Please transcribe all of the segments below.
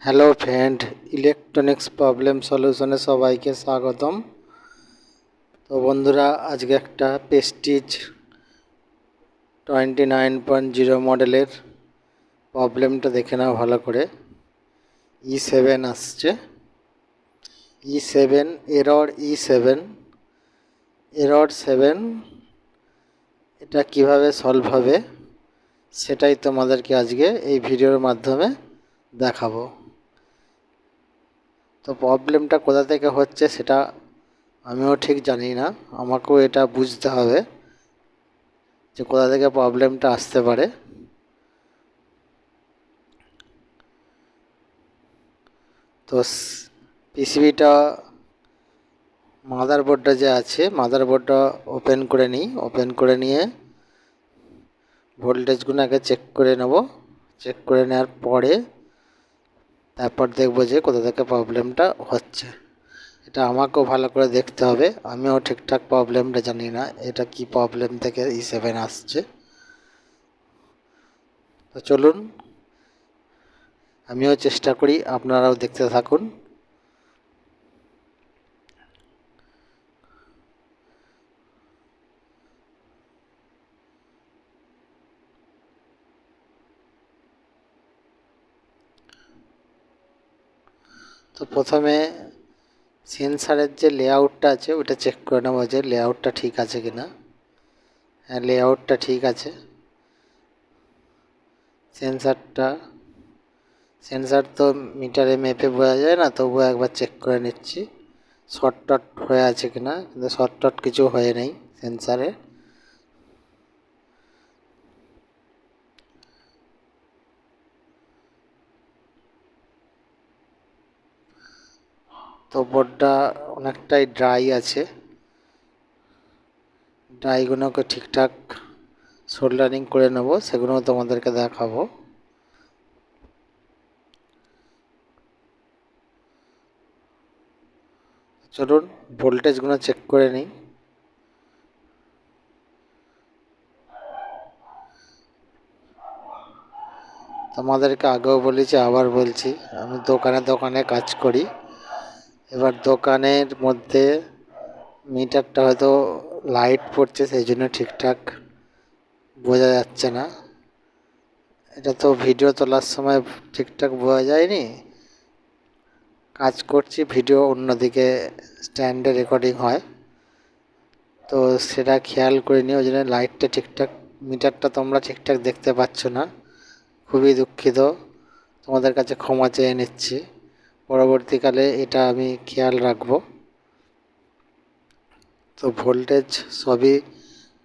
Hello friend, electronics problem সলিউশনে সবাইকে স্বাগতম। তো বন্ধুরা, আজকে একটা প্রেস্টিজ 29.0 মডেলের প্রবলেমটা দেখে নাও ভালো করে। E7 আসছে, E7 এরর 7। এটা কিভাবে সলভ হবে সেটাই তোমাদেরকে আজকে এই ভিডিওর মাধ্যমে দেখাবো। তো প্রবলেমটা কোথা থেকে হচ্ছে সেটা আমিও ঠিক জানি না, আমাকেও এটা বুঝতে হবে যে কোথা থেকে প্রবলেমটা আসতে পারে। তো পিসিবিটা মাদারবোর্ডটা যে আছে, মাদারবোর্ডটা ওপেন করে নিই। ওপেন করে নিয়ে ভোল্টেজগুলো আগে চেক করে নেব। চেক করে নেওয়ার পরে তারপর দেখব যে কোথা থেকে প্রবলেমটা হচ্ছে। এটা আমাকেও ভালো করে দেখতে হবে, আমিও ঠিকঠাক প্রবলেমটা জানি না এটা কি প্রবলেম থেকে E7 আসছে। তো চলুন আমিও চেষ্টা করি, আপনারাও দেখতে থাকুন। তো প্রথমে সেন্সারের যে লেআউটটা আছে ওটা চেক করে নেবো যে লেআউটটা ঠিক আছে কিনা। হ্যাঁ, লেআউটটা ঠিক আছে। সেন্সার তো মিটারে মেপে বোঝা যায় না, তবুও একবার চেক করে নিচ্ছি শর্ট হয়ে আছে কিনা। কিন্তু শর্ট কিছু হয়ে নেই সেন্সারে। তো বোর্ডটা অনেকটাই ড্রাই আছে, ড্রাইগুলোকে ঠিকঠাক সোল্ডারিং করে নেব, সেগুলো তোমাদেরকে দেখাবো। চলুন ভোল্টেজগুলো চেক করে নিই। তোমাদেরকে আগেও বলেছি, আবার বলছি, আমি দোকানে কাজ করি। এবার দোকানের মধ্যে মিটারটা হয়তো লাইট পড়ছে, সেই জন্য ঠিকঠাক বোঝা যাচ্ছে না। এটা তো ভিডিও তোলার সময় ঠিকঠাক বোঝা যায়নি। কাজ করছি, ভিডিও অন্যদিকে স্ট্যান্ডে রেকর্ডিং হয়, তো সেটা খেয়াল করিনি। ওই জন্য লাইটটা ঠিকঠাক, মিটারটা তোমরা ঠিকঠাক দেখতে পাচ্ছ না। খুবই দুঃখিত, তোমাদের কাছে ক্ষমা চেয়ে নিচ্ছি। পরবর্তীকালে এটা আমি খেয়াল রাখবো। তো ভোল্টেজ সবই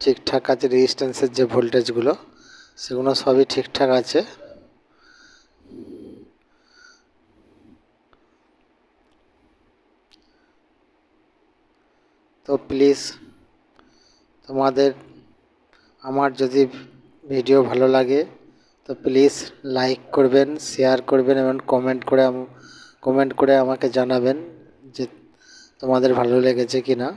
ঠিকঠাক আছে, রেজিস্ট্যান্সের যে ভোল্টেজগুলো সেগুলো সবই ঠিকঠাক আছে। তো প্লিজ আমার যদি ভিডিও ভালো লাগে তো প্লিজ লাইক করবেন, শেয়ার করবেন এবং কমেন্ট করে আমাকে জানাবেন যে তোমাদের ভালো লেগেছে কিনা,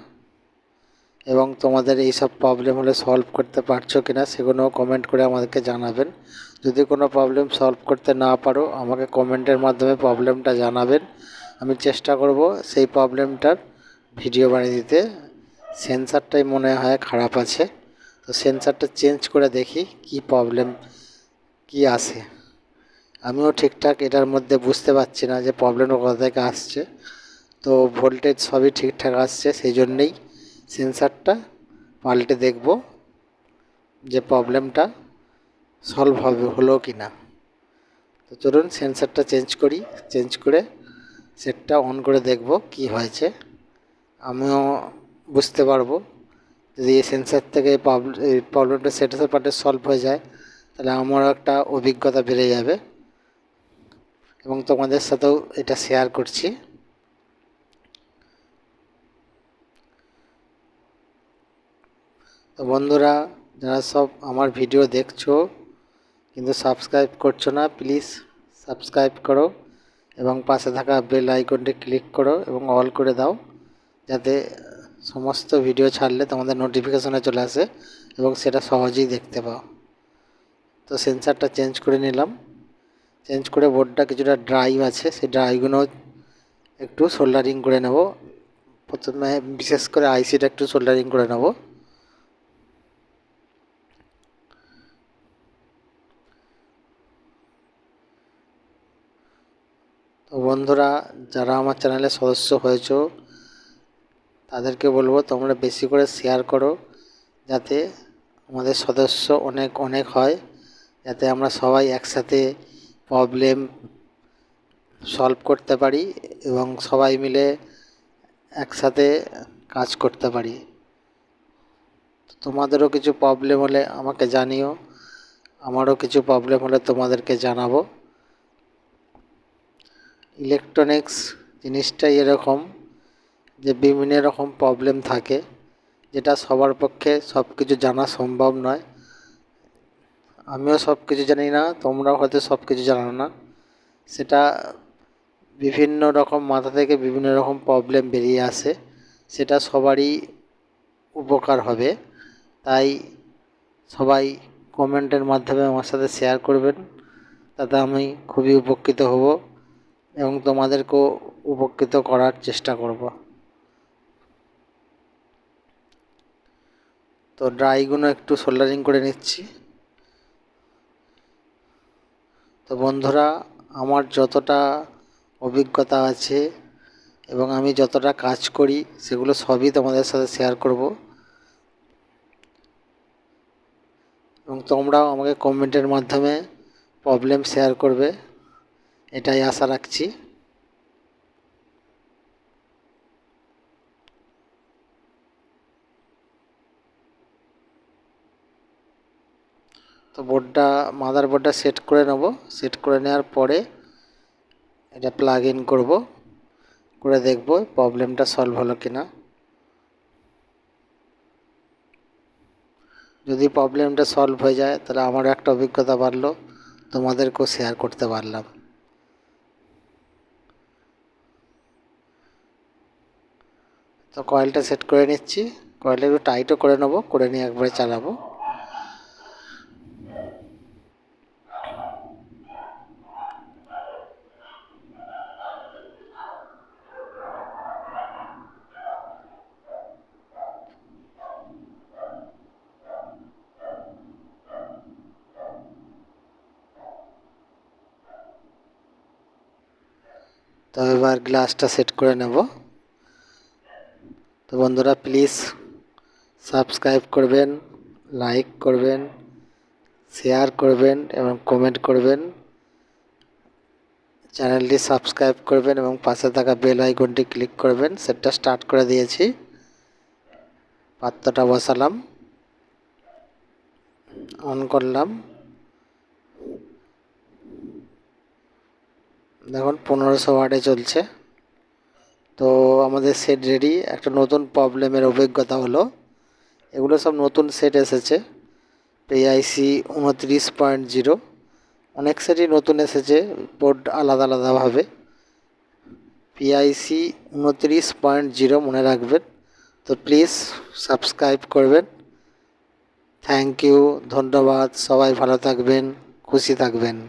এবং তোমাদের এই সব প্রবলেম হলে সলভ করতে পারছো কিনা সেগুলোও কমেন্ট করে আমাদেরকে জানাবেন। যদি কোনো প্রবলেম সলভ করতে না পারো আমাকে কমেন্টের মাধ্যমে প্রবলেমটা জানাবেন, আমি চেষ্টা করব সেই প্রবলেমটার ভিডিও বানিয়ে দিতে। সেন্সারটাই মনে হয় খারাপ আছে, তো সেন্সারটা চেঞ্জ করে দেখি কি প্রবলেম কি আসে। আমিও ঠিকঠাক এটার মধ্যে বুঝতে পারছি না যে প্রবলেমটা কোথা থেকে আসছে। তো ভোল্টেজ সবই ঠিকঠাক আসছে, সেই জন্যেই সেন্সারটা পাল্টে দেখব যে প্রবলেমটা সলভ হলো কি না। তো চলুন সেন্সারটা চেঞ্জ করে সেটটা অন করে দেখব কি হয়েছে। আমিও বুঝতে পারবো যদি এই সেন্সার থেকে এই প্রবলেমটা সেটের পার্টে সলভ হয়ে যায়, তাহলে আমারও একটা অভিজ্ঞতা বেড়ে যাবে এবং তোমাদের সাথেও এটা শেয়ার করছি। তো বন্ধুরা, যারা সব আমার ভিডিও দেখছো কিন্তু সাবস্ক্রাইব করছো না, প্লিজ সাবস্ক্রাইব করো এবং পাশে থাকা বেল আইকনটি ক্লিক করো এবং অল করে দাও, যাতে সমস্ত ভিডিও ছাড়লে তোমাদের নোটিফিকেশনে চলে আসে এবং সেটা সহজেই দেখতে পাও। তো সেন্সারটা চেঞ্জ করে নিলাম, চেঞ্জ করে বোর্ডটা কিছুটা ড্রাই আছে, সেই ড্রাইগুলো একটু সোল্ডারিং করে নেব। প্রথমে বিশেষ করে আইসিটা একটু সোল্ডারিং করে নেব। তো বন্ধুরা, যারা আমার চ্যানেলের সদস্য হয়েছো তাদেরকে বলবো তোমরা বেশি করে শেয়ার করো, যাতে আমাদের সদস্য অনেক অনেক হয়, যাতে আমরা সবাই একসাথে প্রবলেম সলভ করতে পারি এবং সবাই মিলে একসাথে কাজ করতে পারি। তোমাদেরও কিছু প্রবলেম হলে আমাকে জানিও, আমারও কিছু প্রবলেম হলে তোমাদেরকে জানাবো। ইলেকট্রনিক্স জিনিসটাই এরকম যে বিভিন্ন রকম প্রবলেম থাকে, যেটা সবার পক্ষে সব কিছু জানা সম্ভব নয়। আমিও সব কিছু জানি না, তোমরাও হয়তো সব কিছু জানো না। সেটা বিভিন্ন রকম মাথা থেকে বিভিন্ন রকম প্রবলেম বেরিয়ে আসে, সেটা সবারই উপকার হবে। তাই সবাই কমেন্টের মাধ্যমে আমার সাথে শেয়ার করবেন, তাতে আমি খুবই উপকৃত হব এবং তোমাদেরকেও উপকৃত করার চেষ্টা করব। তো ড্রাইগুলো একটু সোল্ডারিং করে নিচ্ছি। তো বন্ধুরা, আমার যতটা অভিজ্ঞতা আছে এবং আমি যতটা কাজ করি সেগুলো সবই তোমাদের সাথে শেয়ার করব এবং তোমরাও আমাকে কমেন্টের মাধ্যমে প্রবলেম শেয়ার করবে, এটাই আশা রাখছি। তো মাদারবোর্ডটা সেট করে নেব। সেট করে নেওয়ার পরে এটা প্লাগ ইন করব, করে দেখব প্রবলেমটা সলভ হলো কিনা। যদি প্রবলেমটা সলভ হয়ে যায় তাহলে আমারও একটা অভিজ্ঞতা বাড়লো, তোমাদেরকেও শেয়ার করতে পারলাম। তো কয়েলটা সেট করে নিচ্ছি, কয়েলটা একটু টাইটও করে নেব, করে নিয়ে একবারে চালাবো। তো এবার গ্লাসটা সেট করে নেব। তো বন্ধুরা, প্লিজ সাবস্ক্রাইব করবেন, লাইক করবেন, শেয়ার করবেন এবং কমেন্ট করবেন। চ্যানেলটি সাবস্ক্রাইব করবেন এবং পাশে থাকা বেল আইকনটি ক্লিক করবেন। সেটটা স্টার্ট করে দিয়েছি, পাত্রটা বসালাম, অন করলাম। দেখুন 1500 ওয়াটে চলছে। তো আমাদের সেট রেডি। একটা নতুন প্রবলেমের অভিজ্ঞতা হলো, এগুলো সব নতুন সেট এসেছে। পিআইসি 29.0, অনেক সেটই নতুন এসেছে, বোর্ড আলাদা আলাদাভাবে। পিআইসি 29.0 মনে রাখবেন। তো প্লিজ সাবস্ক্রাইব করবেন। থ্যাংক ইউ, ধন্যবাদ। সবাই ভালো থাকবেন, খুশি থাকবেন।